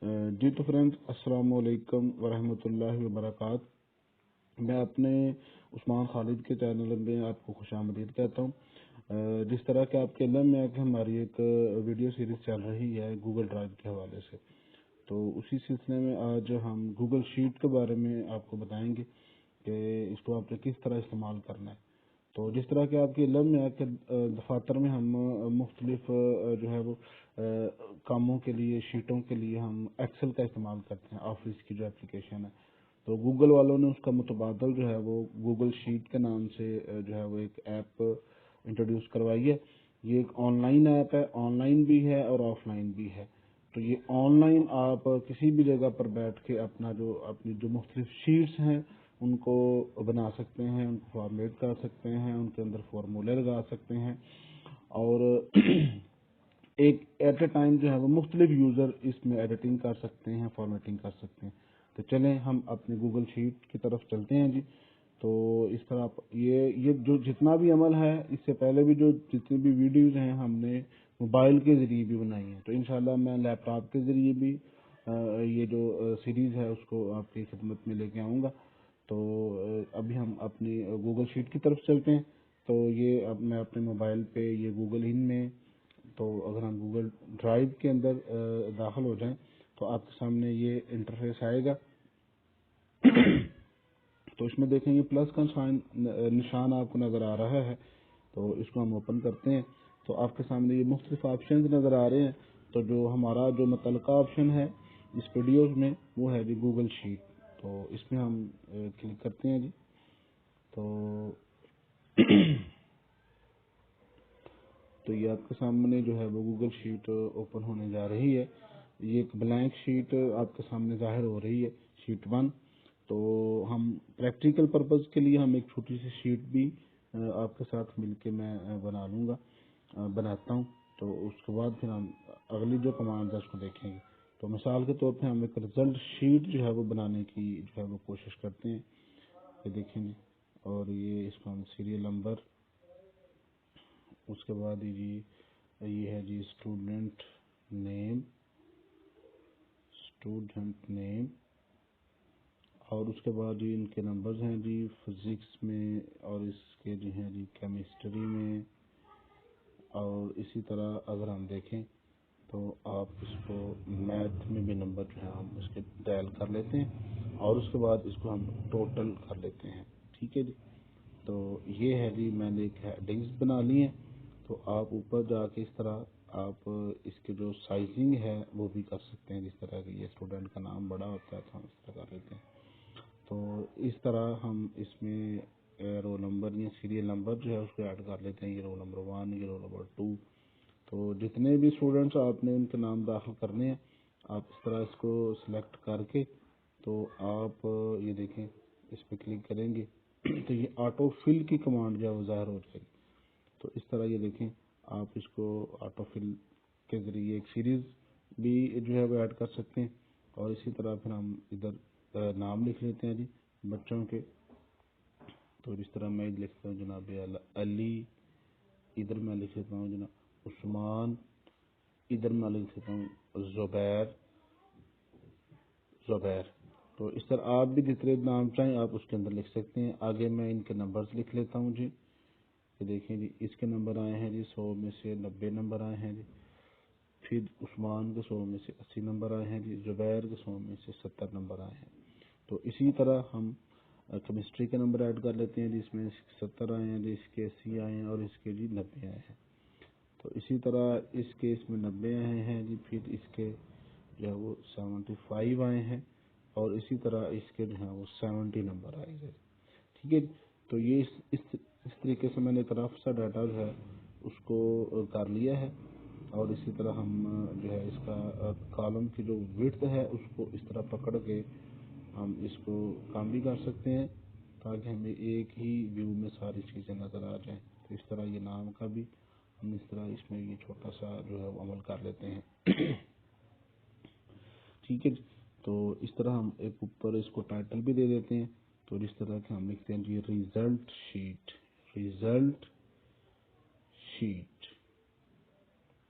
जी तो फ्रेंड्स, अस्सलाम वालेकुम वरहमतुल्लाहि वबरकात। मैं अपने उस्मान खालिद के चैनल में आपको खुशामदीद कहता हूँ। जिस तरह के आपके इल्म में है कि हमारी एक वीडियो सीरीज चल रही है गूगल ड्राइव के हवाले से, तो उसी सिलसिले में आज हम गूगल शीट के बारे में आपको बताएंगे कि इसको आपने किस तरह इस्तेमाल करना है। तो जिस तरह के आपके इल्म में है कि दफातर में हम मुख्तलिफ जो है वो कामों के लिए, शीटों के लिए हम एक्सेल का इस्तेमाल करते हैं, ऑफिस की जो एप्लीकेशन है। तो गूगल वालों ने उसका मुतबादल जो है वो गूगल शीट के नाम से जो है वो एक ऐप इंट्रोड्यूस करवाई है। ये एक ऑनलाइन ऐप है, ऑनलाइन भी है और ऑफलाइन भी है। तो ये ऑनलाइन आप किसी भी जगह पर बैठ के अपनी जो मुख्तलिफ शीट्स हैं उनको बना सकते हैं, उनको फॉर्मेट कर सकते हैं, उनके अंदर फॉर्मूले लगा सकते हैं और एक एट ए टाइम जो है वो मुख्तलिफ यूजर इसमें एडिटिंग कर सकते हैं, फॉर्मेटिंग कर सकते हैं। तो चलें हम अपने गूगल शीट की तरफ चलते हैं जी। तो इस तरह ये जो जितना भी अमल है, इससे पहले भी जो जितनी भी वीडियोज हैं हमने मोबाइल के जरिए भी बनाई हैं। तो इंशाल्लाह मैं लैपटॉप के जरिए भी ये जो सीरीज है उसको आपकी खिदमत में लेके आऊँगा। तो अभी हम अपनी गूगल शीट की तरफ चलते हैं। तो ये अब मैं अपने मोबाइल पे ये गूगल इन में, तो अगर हम गूगल ड्राइव के अंदर दाखिल हो जाएं तो आपके सामने ये इंटरफेस आएगा। तो इसमें देखेंगे प्लस का निशान आपको नज़र आ रहा है। तो इसको हम ओपन करते हैं तो आपके सामने ये मुख्तलिफ ऑप्शन नज़र आ रहे हैं। तो जो हमारा जो मुतलका ऑप्शन है इस वीडियो में वो है जी गूगल शीट। तो इसमें हम क्लिक करते हैं जी। तो तो ये आपके सामने जो है वो गूगल शीट ओपन होने जा रही है। ये एक ब्लैंक शीट आपके सामने जाहिर हो रही है, शीट 1। तो हम प्रैक्टिकल पर्पज के लिए हम एक छोटी सी शीट भी आपके साथ मिलके मैं बनाता हूँ। तो उसके बाद फिर हम अगली जो कमांड है उसको देखेंगे। तो मिसाल के तौर पे हम एक रिजल्ट शीट जो है वो बनाने की जो है वो कोशिश करते हैं। ये देखेंगे और ये इसको हम सीरियल नंबर, उसके बाद ये है जी स्टूडेंट नेम और उसके बाद जी इनके नंबर्स हैं जी फिजिक्स में और इसके जो हैं जी केमिस्ट्री में। और इसी तरह अगर हम देखें तो आप इसको मैथ में भी नंबर जो है हम इसके डायल कर लेते हैं और उसके बाद इसको हम टोटल कर लेते हैं। ठीक है जी। तो ये है जी, मैंने एक हेडिंग्स बना ली है। तो आप ऊपर जाके इस तरह आप इसके जो साइजिंग है वो भी कर सकते हैं। जिस तरह की ये स्टूडेंट का नाम बड़ा होता है तो हम इस तरह कर लेते हैं। तो इस तरह हम इसमें रोल नंबर या सीरियल नंबर जो है उसको ऐड कर लेते हैं। ये रोल नंबर 1, ये रोल नंबर 2। तो जितने भी स्टूडेंट्स आपने उनके नाम दाखिल करने हैं, आप इस तरह इसको सिलेक्ट करके तो आप ये देखें, इस पर क्लिक करेंगे तो ये ऑटो फिल की कमांड जो है वो ज़ाहिर हो जाएगी। तो इस तरह ये देखें, आप इसको ऑटो फिल के ज़रिए एक सीरीज़ भी जो है वो ऐड कर सकते हैं। और इसी तरह फिर हम इधर नाम लिख लेते हैं जी बच्चों के। तो इस तरह मैं लिखता हूँ जनाब अली, इधर मैं लिख लेता हूँ जनाब उस्मान, इधर मैं लिख लेता हूँ ज़ुबैर। तो इस तरह आप भी जितने नाम चाहें आप उसके अंदर लिख सकते हैं। आगे मैं इनके नंबर्स लिख लेता हूँ जी। ये देखें जी, इसके नंबर आए हैं जी 100 में से 90 नंबर आए हैं जी। फिर उस्मान के 100 में से 80 नंबर आए हैं जी। ज़ुबैर के 100 में से 70 नंबर आए हैं। तो इसी तरह हम केमिस्ट्री के नंबर ऐड कर लेते हैं जिसमें 70 आए हैं जी, इसके 80 आए हैं और इसके जी 90 आए हैं। तो इसी तरह इस केस में 90 आए हैं जी। फिर इसके जो है वो 75 आए हैं और इसी तरह इसके जो है वो 70 नंबर आए हैं। ठीक है। तो ये इस तरीके से मैंने एक रफ सा डाटा जो है उसको कर लिया है। और इसी तरह हम जो है इसका कॉलम की जो विड्थ है उसको इस तरह पकड़ के हम इसको काम भी कर सकते हैं ताकि हमें एक ही व्यू में सारी चीज़ें नज़र आ जाएं। तो इस तरह ये नाम का भी हम इस तरह इसमें ये छोटा सा जो है वो अमल कर लेते हैं। ठीक है जी। तो इस तरह हम एक ऊपर इसको टाइटल भी दे देते हैं। तो इस तरह के हम लिखते हैं जी रिजल्ट शीट।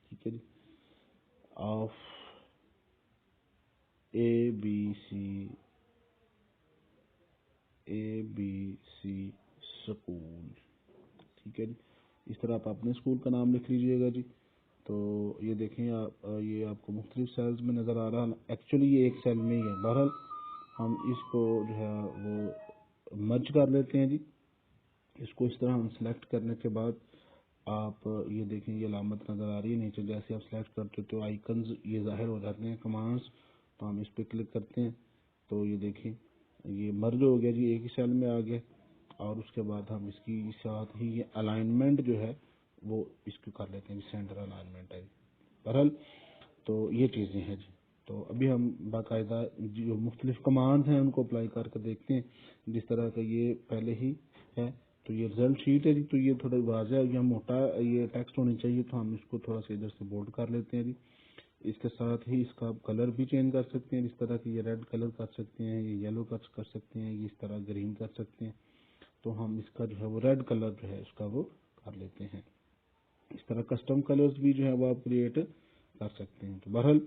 ठीक है जी, ऑफ ABC स्कूल, ठीक है जी। इस तरह आप अपने स्कूल का नाम लिख लीजिएगा जी। तो ये देखें आप, ये आपको मुख्तलिफ सेल्स में नज़र आ रहा है, एक्चुअली ये एक सेल में ही है। बहरहाल हम इसको जो है वो मर्ज कर लेते हैं जी। इसको इस तरह हम सेलेक्ट करने के बाद आप ये देखें, ये अलामत नज़र आ रही है नीचे, जैसे आप सेलेक्ट करते हो तो आइकन्स ये ज़ाहिर हो जाते हैं, कमांड्स। तो हम इस पर क्लिक करते हैं तो ये देखें ये मर्ज हो गया जी, एक ही सेल में आ गया। और उसके बाद हम इसकी साथ ही ये अलाइनमेंट जो है वो इसको कर लेते हैं, सेंटर अलाइनमेंट है। बहरहाल तो ये चीज़ें हैं जी। तो अभी हम बाकायदा जो मुख्तलिफ कमांड हैं उनको अप्लाई करके देखते हैं। जिस तरह का ये पहले ही है, तो ये रिजल्ट शीट है जी। तो ये थोड़ा वाज़ह या मोटा ये टेक्स्ट होनी चाहिए, तो हम इसको थोड़ा सा इधर से बोल्ड कर लेते हैं जी। इसके साथ ही इसका आप कलर भी चेंज कर सकते हैं, इस तरह की ये रेड कलर कर सकते हैं, ये येलो कर सकते हैं, ये इस तरह ग्रीन कर सकते हैं। तो हम इसका जो है वो रेड कलर जो है इसका वो कर लेते हैं। इस तरह कस्टम कलर्स भी जो है वो आप क्रिएट कर सकते हैं। तो बहरहाल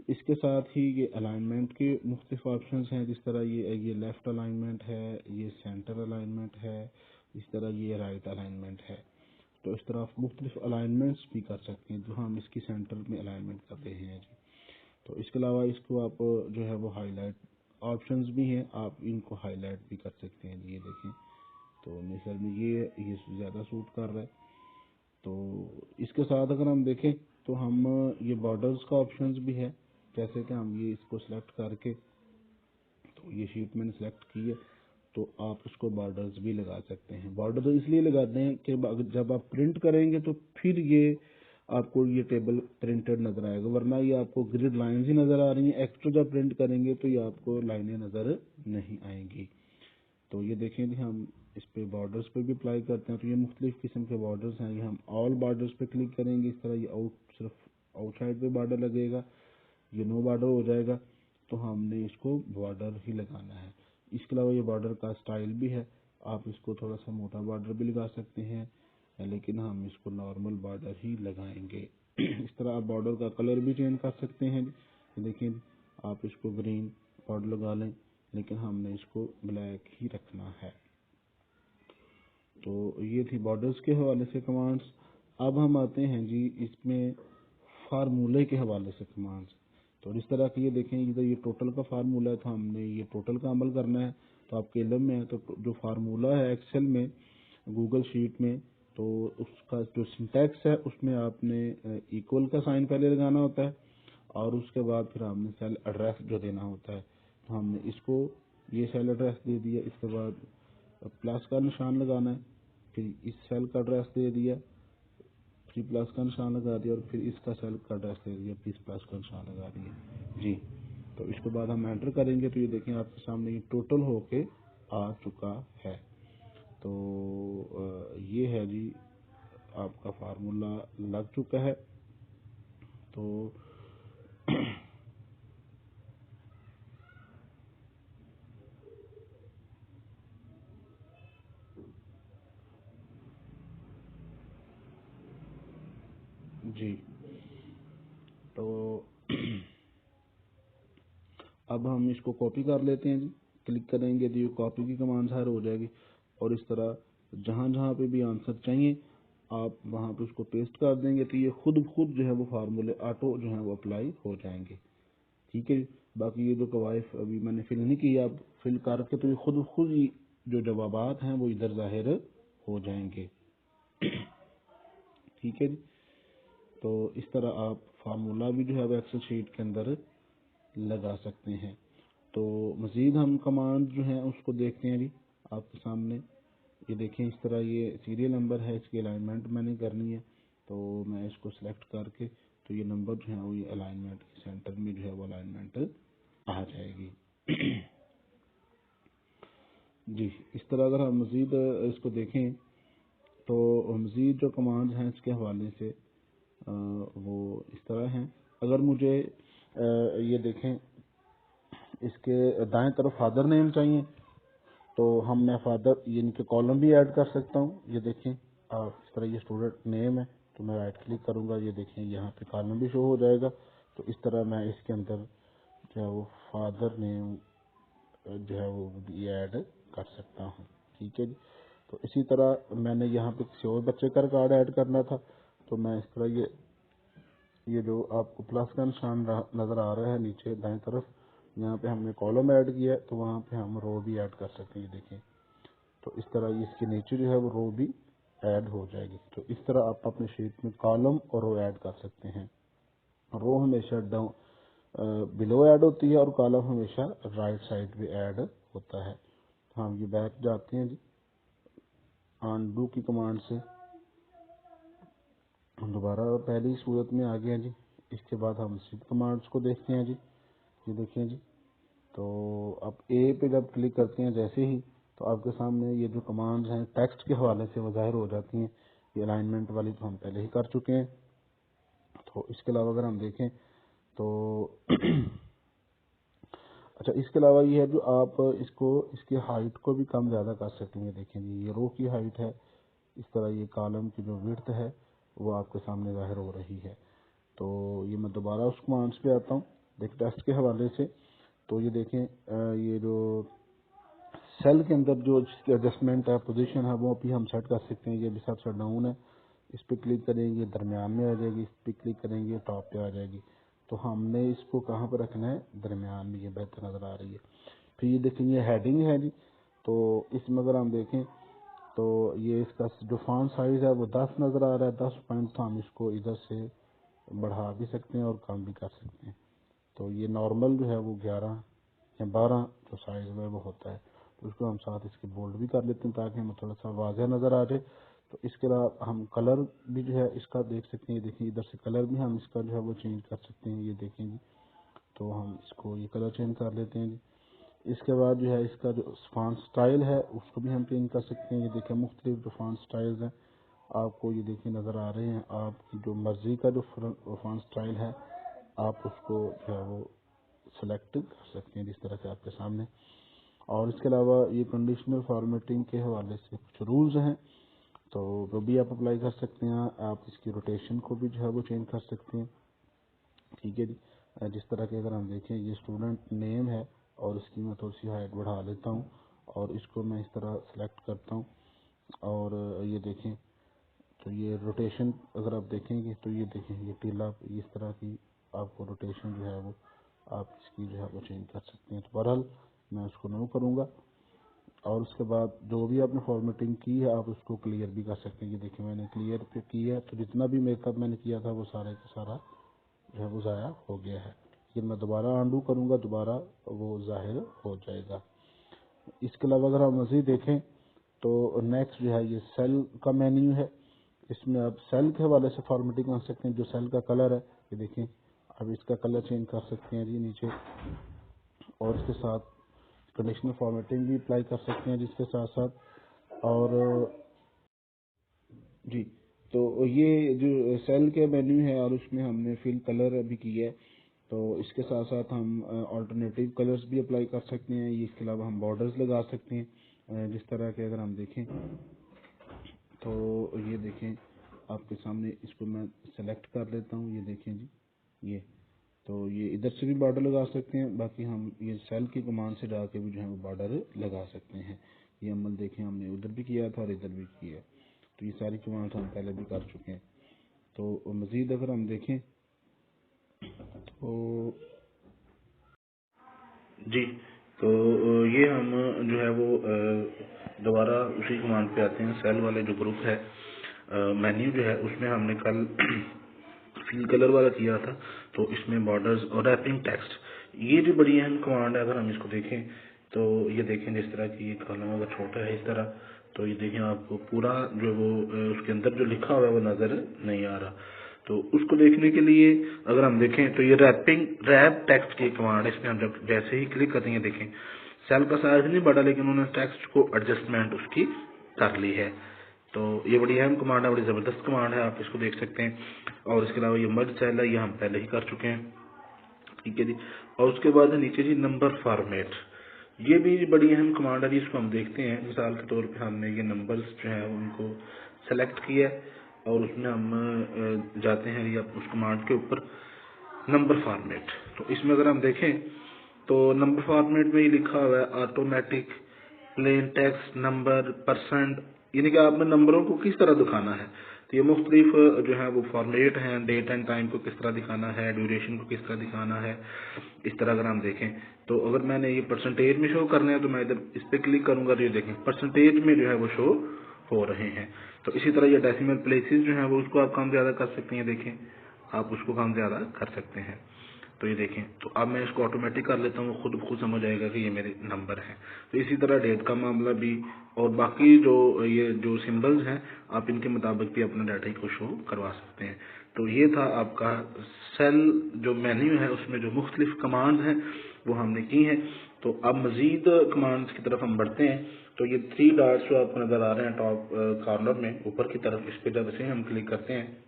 इसके साथ ही ये अलाइनमेंट के मुख्तलिफ ऑप्शन हैं, जिस तरह ये लेफ्ट अलाइनमेंट है, ये सेंटर अलाइनमेंट है, इस तरह ये राइट अलाइनमेंट है। तो इस तरह आप मुख्तलिफ अलाइनमेंट्स भी कर सकते हैं जो हम इसकी सेंटर में अलाइनमेंट कर रहे हैं जी। तो इसके अलावा इसको आप जो है वो हाईलाइट ऑप्शंस भी हैं, आप इनको हाईलाइट भी कर सकते हैं जी। ये देखें तो मिसल में ये ज़्यादा सूट कर रहा है। तो इसके साथ अगर हम देखें तो हम ये बॉर्डर्स का ऑप्शंस भी है, जैसे कि हम ये इसको सिलेक्ट करके, तो ये शीट मैंने सेलेक्ट की है, तो आप इसको बॉर्डर्स भी लगा सकते हैं। बॉर्डर तो इसलिए लगाते हैं कि जब आप प्रिंट करेंगे तो फिर ये आपको ये टेबल प्रिंटेड नजर आएगा, वरना ये आपको ग्रिड लाइंस ही नजर आ रही हैं। एक्स्ट्रा जब प्रिंट करेंगे तो ये आपको लाइनें नजर नहीं आएंगी। तो ये देखें जी, हम इस पे बॉर्डर्स पे भी अप्लाई करते हैं। तो ये मुख्तलिफ किस्म के बॉर्डर्स हैं। ये हम ऑल बॉर्डर्स पे क्लिक करेंगे, इस तरह ये सिर्फ आउटसाइड पे बॉर्डर लगेगा, ये नो बॉर्डर हो जाएगा। तो हमने इसको बॉर्डर ही लगाना है। इसके अलावा ये बॉर्डर का स्टाइल भी है, आप इसको थोड़ा सा मोटा बॉर्डर भी लगा सकते हैं, लेकिन हम इसको नॉर्मल बॉर्डर ही लगाएंगे। इस तरह आप बॉर्डर का कलर भी चेंज कर सकते हैं। लेकिन आप इसको ग्रीन बॉर्डर लगा लें, लेकिन हमने इसको ब्लैक ही रखना है। तो ये थी बॉर्डर्स के हवाले से कमांड्स। अब हम आते हैं जी इसमें फार्मूले के हवाले से कमांड्स। तो इस तरह की ये देखें, इधर ये टोटल का फार्मूला है, तो हमने ये टोटल का अमल करना है। तो आपके इल्म में है तो जो फार्मूला है एक्सेल में, गूगल शीट में, तो उसका जो सिंटैक्स है उसमें आपने इक्वल का साइन पहले लगाना होता है, और उसके बाद फिर हमने सेल एड्रेस जो देना होता है। तो हमने इसको ये सेल एड्रेस दे दिया, इसके बाद प्लस का निशान लगाना है, फिर इस सेल का एड्रेस दे दिया, फिर प्लस का निशान लगा दिया, और फिर इसका सेल का एड्रेस दे दिया, फिर प्लस का निशान लगा दिया जी। तो इसके बाद हम एंटर करेंगे तो ये देखें आपके सामने ये टोटल होके आ चुका है। तो ये है जी, आपका फार्मूला लग चुका है। तो जी, तो अब हम इसको कॉपी कर लेते हैं जी। क्लिक करेंगे तो ये कॉपी की कमांड ज़ाहिर हो जाएगी, और इस तरह जहाँ जहाँ पे भी आंसर चाहिए आप वहाँ पे उसको पेस्ट कर देंगे, तो ये खुद जो है वो फार्मूले ऑटो जो है वो अप्लाई हो जाएंगे। ठीक है। बाकी ये जो कवायद अभी मैंने फिल नहीं की, आप फिल करके तो ये खुद ही जो जवाबात हैं वो इधर ज़ाहिर हो जाएंगे। ठीक है जी। तो इस तरह आप फार्मूला भी जो है वो एक्सेल शीट के अंदर लगा सकते हैं। तो मज़ीद हम कमांड जो है उसको देखते हैं जी आपके सामने। ये देखें, इस तरह ये सीरियल नंबर है, इसकी अलाइनमेंट मैंने करनी है, तो मैं इसको सिलेक्ट करके, तो ये नंबर जो है वो ये अलाइनमेंट के सेंटर में जो है वो अलाइनमेंट आ जाएगी। जी, इस तरह अगर हम मज़ीद इसको देखें तो मज़ीद जो कमांड्स हैं इसके हवाले से वो इस तरह हैं। अगर मुझे ये देखें, इसके दाएं तरफ फादर नेम चाहिए, तो मैं फादर ये इनके कॉलम भी ऐड कर सकता हूँ। ये देखें, इस तरह ये स्टूडेंट नेम है, तो मैं राइट क्लिक करूँगा, ये देखें यहाँ पे कॉलम भी शो हो जाएगा। तो इस तरह मैं इसके अंदर جو ہے وہ فادر نیم جو ہے وہ بھی ایڈ کر سکتا ہوں. ٹھیک ہے جی. تو اسی طرح میں نے یہاں پہ کسی اور بچے کا ریکارڈ ایڈ کرنا تھا تو میں اس طرح یہ جو آپ کو پلس کا نشان نظر آ رہا ہے نیچے دائیں طرف، یہاں پہ ہم نے کالم ایڈ کیا ہے تو وہاں پہ ہم رو بھی ایڈ کر سکتے ہیں. یہ دیکھیں تو اس طرح اس کے نیچے جو ہے وہ رو بھی ایڈ ہو جائے گی. تو اس طرح آپ اپنے شیٹ میں کالم اور رو ایڈ کر سکتے ہیں. رو ہمیشہ بلو ایڈ ہوتی ہے اور کالم ہمیشہ رائٹ سائڈ پہ ایڈ ہوتا ہے. ہم یہ بیک جاتے ہیں جی انڈو کی کمانڈ سے، ہم دوبارہ پہلی صورت میں آ گئے جی. اس کے بعد ہم سب کمانڈس کو دیکھتے ہیں جی. یہ دیکھیں جی تو آپ اے پہ جب کلک کرتے ہیں جیسے ہی تو آپ کے سامنے یہ جو کمانڈز ہیں ٹیکسٹ کے حوالے سے وہ ظاہر ہو جاتی ہیں. یہ الائنمنٹ والی تو ہم پہلے ہی کر چکے ہیں. تو اس کے علاوہ اگر ہم دیکھیں تو اچھا اس کے علاوہ یہ ہے جو آپ اس کی ہائٹ کو بھی کم زیادہ کر سکتے ہیں. دیکھیں جی یہ رو کی ہائٹ ہے، اس طرح یہ کالم کی جو وڈتھ ہے وہ آپ کے سامنے ظاہر ہو رہی ہے. تو یہ میں دوبارہ اس کمانڈس پہ آتا ہوں دیکھ ٹیکسٹ کے حوالے سے. تو یہ دیکھیں یہ جو سیل کے اندر جو جس کی ایڈجسٹمنٹ ہے پوزیشن ہے وہ بھی ہم سیٹ کر سکتے ہیں. یہ بھی سب سے ڈاؤن ہے، اس پہ کلک کریں گے درمیان میں آ جائے گی، اس پہ کلک کریں گے ٹاپ پہ آ جائے گی. تو ہم نے اس کو کہاں پہ رکھنا ہے؟ درمیان میں. یہ بہتر نظر آ رہی ہے. پھر یہ دیکھیں یہ ہیڈنگ ہے جی. تو اس میں اگر ہم دیکھیں تو یہ اس کا جو فونٹ سائز ہے وہ 10 نظر آ رہا ہے. 10 پوائنٹ تو ہم اس کو ادھر سے بڑھا بھی سکتے ہیں اور کم بھی کر سکتے ہیں. تو یہ نارمل جو ہے وہ 11 یا 12 جو سائز ہے وہ ہوتا ہے. تو اس کو ہم ساتھ اس کے بولڈ بھی کر لیتے ہیں تاکہ ہمیں تھوڑا سا واضح نظر آ جائے. تو اس کے علاوہ ہم کلر بھی جو ہے اس کا دیکھ سکتے ہیں. دیکھیں ادھر سے کلر بھی ہم اس کا جو ہے وہ چینج کر سکتے ہیں. یہ دیکھیں جی تو ہم اس کو یہ کلر چینج کر لیتے ہیں جی. اس کے بعد جو ہے اس کا جو فونٹ سٹائل ہے اس کو بھی ہم چینج کر سکتے ہیں. یہ دیکھیں مختلف جو فونٹ سٹائلز ہیں آپ کو یہ دیکھیں نظر آ رہے ہیں. آپ کی جو مرضی کا جو فونٹ سٹائل ہے آپ اس کو جو ہے وہ سلیکٹ کر سکتے ہیں جس طرح سے آپ کے سامنے. اور اس کے علاوہ یہ کنڈیشنل فارمیٹنگ کے حوالے سے کچھ رولز ہیں تو وہ بھی آپ اپلائی کر سکتے ہیں. آپ اس کی روٹیشن کو بھی جو ہے وہ چینج کر سکتے ہیں. ٹھیک ہے جی. جس طرح کہ اگر ہم دیکھیں یہ اسٹوڈنٹ نیم ہے اور اس کی میں تھوڑی سی ہائٹ بڑھا لیتا ہوں اور اس کو میں اس طرح سلیکٹ کرتا ہوں اور یہ دیکھیں تو یہ روٹیشن اگر آپ دیکھیں گے تو یہ دیکھیں یہ ٹیلا اس طرح کی آپ کو روٹیشن جو ہے وہ آپ اس کی جو ہے وہ چینج کر سکتے ہیں. تو بہرحال میں اس کو نو کروں گا اور اس کے بعد جو بھی آپ نے فارمیٹنگ کی ہے آپ اس کو کلیئر بھی کر سکتے ہیں. یہ دیکھیں میں نے کلیئر پہ کی ہے تو جتنا بھی میک اپ میں نے کیا تھا وہ سارا کا سارا جو ہے وہ ضائع ہو گیا ہے. لیکن میں دوبارہ انڈو کروں گا دوبارہ وہ ظاہر ہو جائے گا. اس کے علاوہ اگر ہم مزید دیکھیں تو نیکسٹ جو ہے یہ سیل کا مینیو ہے. اس میں آپ سیل کے حوالے سے فارمیٹنگ کر سکتے ہیں. جو سیل کا کلر ہے یہ دیکھیں اب اس کا کلر چینج کر سکتے ہیں جی نیچے اور اس کے ساتھ کنڈیشنل فارمیٹنگ بھی اپلائی کر سکتے ہیں جس کے ساتھ ساتھ اور جی تو یہ جو سیل کے مینیو ہے اور اس میں ہم نے فل کلر بھی کیا ہے تو اس کے ساتھ ساتھ ہم آلٹرنیٹیو کلرز بھی اپلائی کر سکتے ہیں. اس کے علاوہ ہم بارڈرز لگا سکتے ہیں جس طرح کہ اگر ہم دیکھیں تو یہ دیکھیں آپ کے سامنے اس کو میں سلیکٹ کر لیتا ہوں. یہ دیکھیں جی یہ تو یہ ادھر سے بھی بارڈر لگا سکتے ہیں. باقی ہم یہ سیل کی کمانڈ سے جا کے بھی جو ہے وہ بارڈر لگا سکتے ہیں. یہ عمل دیکھیں ہم نے ادھر بھی کیا تھا اور ادھر بھی کیا. تو یہ ساری کمانڈ ہم پہلے بھی کر چکے ہیں. تو مزید اگر ہم دیکھیں تو جی تو یہ ہم جو ہے وہ دوبارہ اسی کمانڈ پہ آتے ہیں. سیل والے جو گروپ ہے مینیو جو ہے اس میں ہم نے کل فیل کلر والا کیا تھا تو اس میں بارڈرز اور ریپنگ ٹیکسٹ یہ بھی بڑی اہم کمانڈ ہے. اگر ہم اس کو دیکھیں تو یہ دیکھیں جس طرح کی یہ کالم اگر چھوٹا ہے اس طرح تو یہ دیکھیں آپ کو پورا جو وہ اس کے اندر جو لکھا ہوا ہے وہ نظر نہیں آ رہا. تو اس کو دیکھنے کے لیے اگر ہم دیکھیں تو یہ ریپ ٹیکسٹ کی کمانڈ ہے. اس میں ہم جب جیسے ہی کلک کرتے ہیں دیکھیں سیل کا سائز نہیں بڑھا لیکن انہوں نے ٹیکسٹ کو ایڈجسٹمنٹ اس کی کر لی ہے. تو یہ بڑی اہم کمانڈ ہے، بڑی زبردست کمانڈ ہے. آپ اس کو دیکھ سکتے ہیں. اور اس کے علاوہ یہ مرج سیل ہے یہ ہم پہلے ہی کر چکے ہیں. ٹھیک ہے جی. اور اس کے بعد نیچے جی نمبر فارمیٹ یہ بھی بڑی اہم کمانڈ ہے جس کو ہم دیکھتے ہیں. مثال کے طور پہ ہم نے یہ نمبرز جو ہیں ان کو سلیکٹ کیا اور اس میں ہم جاتے ہیں یا اس کمانڈ کے اوپر نمبر فارمیٹ. تو اس میں اگر ہم دیکھیں तो नंबर फॉर्मेट में ही लिखा हुआ है automatic, plain text, number, percent, यानी कि आपने नंबरों को किस तरह दिखाना है। तो ये मुख्तलिफ जो है वो फॉर्मेट हैं, डेट एंड टाइम को किस तरह दिखाना है, ड्यूरेशन को किस तरह दिखाना है। इस तरह अगर हम देखें तो अगर मैंने ये परसेंटेज में शो करने हैं तो मैं इधर इस पर क्लिक करूंगा तो ये देखें परसेंटेज में जो है वो शो हो रहे हैं। तो इसी तरह ये डेसिमल प्लेसेस जो है वो उसको आप कम ज्यादा कर सकते हैं, देखें आप उसको कम ज्यादा कर सकते हैं। तो ये देखें, तो अब मैं इसको ऑटोमेटिक कर लेता हूँ, खुद खुद समझ आएगा कि ये मेरे नंबर हैं। तो इसी तरह डेट का मामला भी, और बाकी जो ये जो सिंबल्स हैं आप इनके मुताबिक भी अपना डाटा को शो करवा सकते हैं। तो ये था आपका सेल जो मेन्यू है, उसमें जो मुख्तलिफ कमांड्स हैं वो हमने की हैं। तो अब मजीद कमांड्स की तरफ हम बढ़ते हैं। तो ये 3 डॉट्स जो आपको नजर आ रहे हैं टॉप कॉर्नर में ऊपर की तरफ, इस पे जब से हम क्लिक करते हैं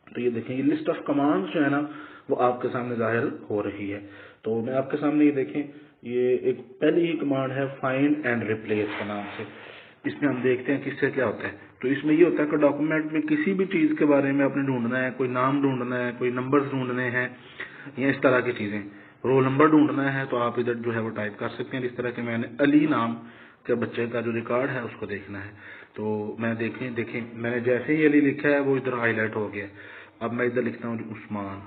तो ये देखें ये लिस्ट ऑफ कमांड्स जो है ना वो आपके सामने जाहिर हो रही है। तो मैं आपके सामने ये देखें, ये एक पहली ही कमांड है फाइंड एंड रिप्लेस के नाम से। इसमें हम देखते हैं किससे क्या होता है। तो इसमें ये होता है कि डॉक्यूमेंट में किसी भी चीज के बारे में आपने ढूंढना है, कोई नाम ढूंढना है, कोई नंबर्स ढूंढने हैं या इस तरह की चीजें, रोल नंबर ढूंढना है, तो आप इधर जो है वो टाइप कर सकते हैं। इस तरह के मैंने अली नाम के बच्चे का जो रिकॉर्ड है उसको देखना है। तो मैं देखें मैंने जैसे ही अली लिखा है वो इधर हाईलाइट हो गया। अब मैं इधर लिखता हूँ उस्मान,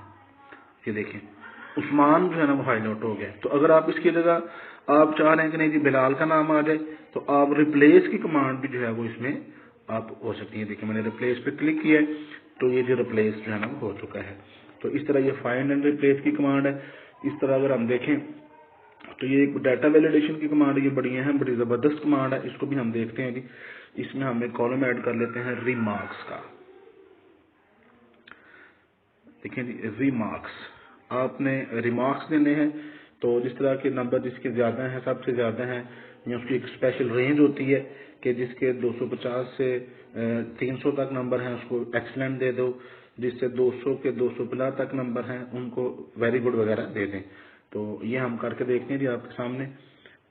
ये देखें उस्मान जो है ना वो हाईलाइट हो गया। तो अगर आप इसकी जगह आप चाह रहे हैं कि नहीं जी बिलाल का नाम आ जाए तो आप रिप्लेस की कमांड भी जो है वो इसमें आप हो सकती है। देखिए मैंने रिप्लेस पे क्लिक किया है तो ये जो रिप्लेस जो है ना वो हो चुका है। तो इस तरह ये फाइंड एंड रिप्लेस की कमांड है। इस तरह अगर हम देखें तो ये एक डाटा वैलिडेशन की कमांड है, ये बड़ी अहम बड़ी जबरदस्त कमांड है। इसको भी हम देखते हैं जी। इसमें हम एक कॉलम ऐड कर लेते हैं रिमार्क्स का। देखें जी रिमार्क्स, आपने रिमार्क्स देने हैं। तो जिस तरह के नंबर जिसके ज्यादा हैं, सबसे ज्यादा हैं, या उसकी एक स्पेशल रेंज होती है कि जिसके 250 से 300 तक नंबर हैं उसको एक्सीलेंट दे दो, जिससे 200 के 250 तक नंबर हैं उनको वेरी गुड वगैरह दे दें। तो ये हम करके देखते हैं जी आपके सामने।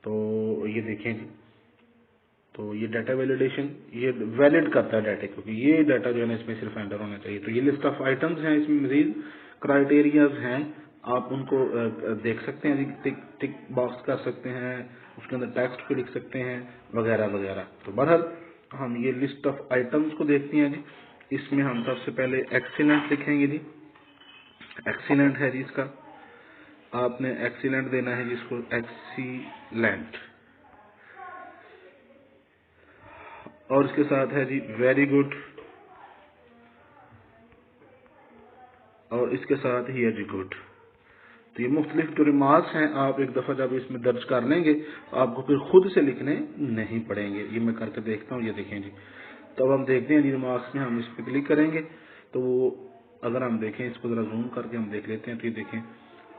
तो ये देखें जी, तो ये डाटा वैलिडेशन ये वैलिड करता है डाटा, क्योंकि ये डाटा जो है ना इसमें सिर्फ एंटर होना चाहिए। तो ये लिस्ट ऑफ आइटम्स हैं, इसमें मजीद क्राइटेरियाज हैं, आप उनको देख सकते हैं जी, टिक टिक बॉक्स कर सकते हैं, उसके अंदर टेक्स्ट को लिख सकते हैं वगैरह वगैरह। तो बहरहाल हम ये लिस्ट ऑफ आइटम्स को देखते हैं जी। इसमें हम सबसे पहले एक्सीलेंट लिखेंगे जी, एक्सीलेंट है जी इसका, आपने एक्सीलेंट देना है जिसको एक्सीलेंट, और इसके साथ है जी वेरी गुड, और इसके साथ ही है जी गुड। तो ये मुख्तलिफ जो रिमार्क्स हैं आप एक दफा जब इसमें दर्ज कर लेंगे तो आपको फिर खुद से लिखने नहीं पड़ेंगे। ये मैं करके देखता हूँ, ये देखें जी। तो अब हम देखते हैं जी रिमार्क्स में हम इस पर क्लिक करेंगे तो वो अगर हम देखें इसको जरा जूम करके हम देख लेते हैं। तो ये देखें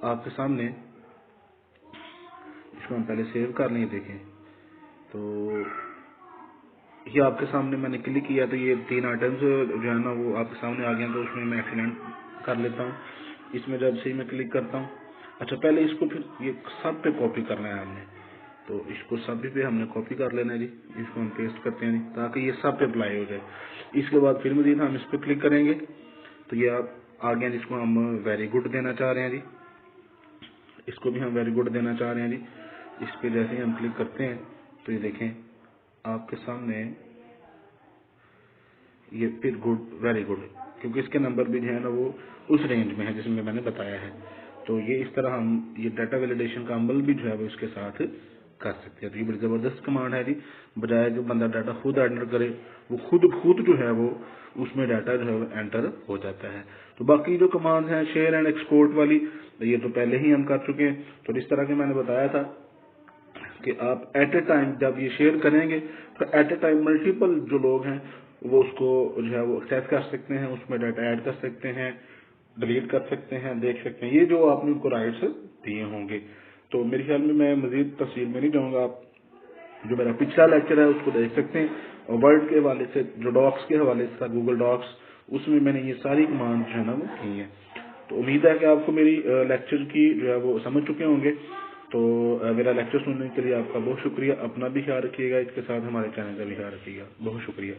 आपके सामने, इसको हम पहले सेव कर लें, देखें तो ये आपके सामने मैंने क्लिक किया तो ये 3 आइटम्स जो है ना वो आपके सामने आ गए। तो उसमें मैं एक्सीलेंट कर लेता हूँ। इसमें जब से ही मैं क्लिक करता हूँ, अच्छा पहले इसको फिर ये सब पे कॉपी करना है हमने, तो इसको सभी पे हमने कॉपी कर लेना है जी। इसको हम पेस्ट करते हैं जी ताकि ये सब पे अप्लाई हो जाए। इसके बाद फिर मजीद हम इस पर क्लिक करेंगे तो ये आप आ गया जिसको हम वेरी गुड देना चाह रहे हैं जी, इसको भी हम वेरी गुड देना चाह रहे हैं जी। इस पे जैसे ही हम क्लिक करते हैं तो ये देखें आपके सामने ये फिर गुड वेरी गुड, क्योंकि इसके नंबर भी जो है ना वो उस रेंज में है जिसमें मैंने बताया है। तो ये इस तरह हम ये डाटा वैलिडेशन का अमल भी जो है वो इसके साथ कर सकते हैं। तो ये बड़ी जबरदस्त कमांड है जी, बजाय कि बंदा डाटा खुद एंटर करे वो खुद जो है वो उसमें डाटा जो है वो एंटर हो जाता है। तो बाकी जो कमांड है शेयर एंड एक्सपोर्ट वाली ये तो पहले ही हम कर चुके हैं। तो इस तरह के मैंने बताया था कि आप एट ए टाइम जब ये शेयर करेंगे तो एट ए टाइम मल्टीपल जो लोग हैं वो उसको जो है वो एक्सेस कर सकते हैं, उसमें डाटा ऐड कर सकते हैं, डिलीट कर सकते हैं, देख सकते हैं, ये जो आपने उनको राइट्स दिए होंगे। तो मेरे ख्याल में मैं मजीद तफसील में नहीं जाऊंगा, आप जो मेरा पिछला लेक्चर है उसको देख सकते हैं। और वर्ड के हवाले से जो डॉक्स के हवाले से था गूगल डॉक्स, उसमें मैंने ये सारी कमांड जो है ना वो की है। तो उम्मीद है कि आपको मेरी लेक्चर की जो है वो समझ चुके होंगे। तो मेरा लेक्चर सुनने के लिए आपका बहुत शुक्रिया। अपना भी ख्याल रखिएगा, इसके साथ हमारे चैनल का भी ख्याल रखिएगा। बहुत शुक्रिया।